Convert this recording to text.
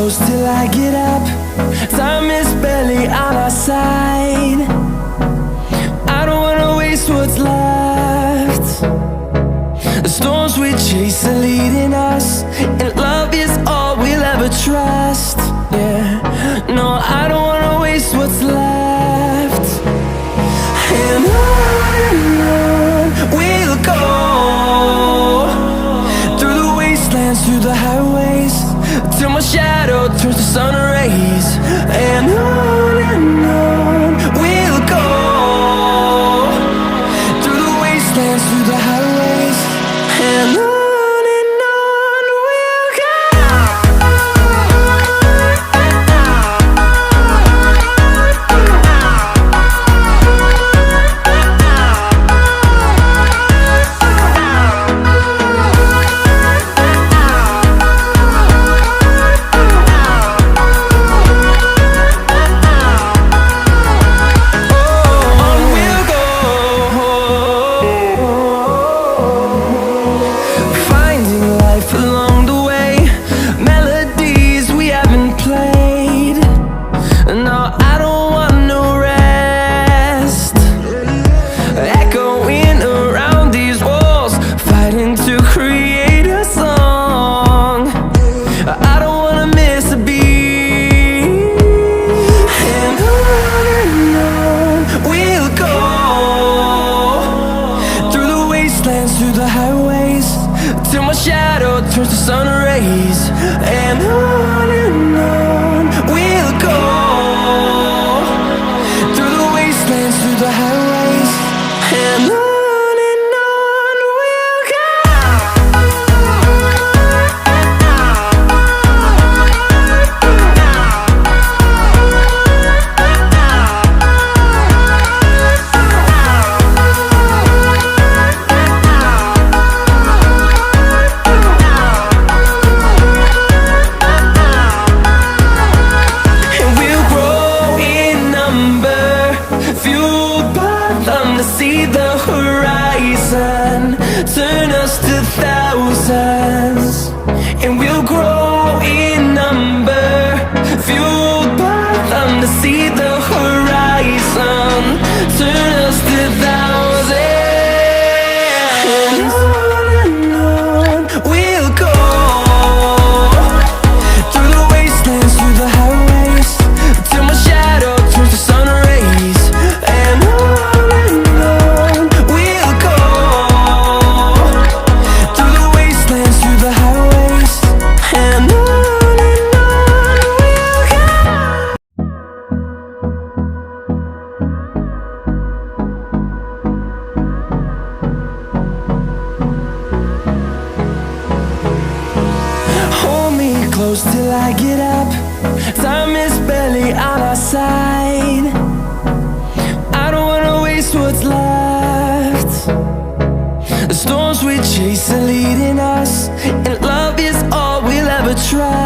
close till I get up. Time is barely on our side. I don't wanna waste what's left. The storms we chase are leading us, and love is all we'll ever trust. Yeah, no, I don't wanna waste what's left. And on we'll go, through the wastelands, through the highways, till my shadow turns to sun rays. And on we'll go, through the wastelands, through the highways, and on. Through the highways, till my shadow turns to sun rays. And on we'll go, through the wastelands, through the highways, and on we'll go. See the horizon turn us to thousands, and we'll grow in number, fueled by them. To see the horizon turn us to thousands, and on we'll go, through the wastelands, through the highways, till my shadow turns to sun rays. And close till I get up. Time is barely on our side. I don't wanna waste what's left. The storms we chase are leading us, and love is all we'll ever try.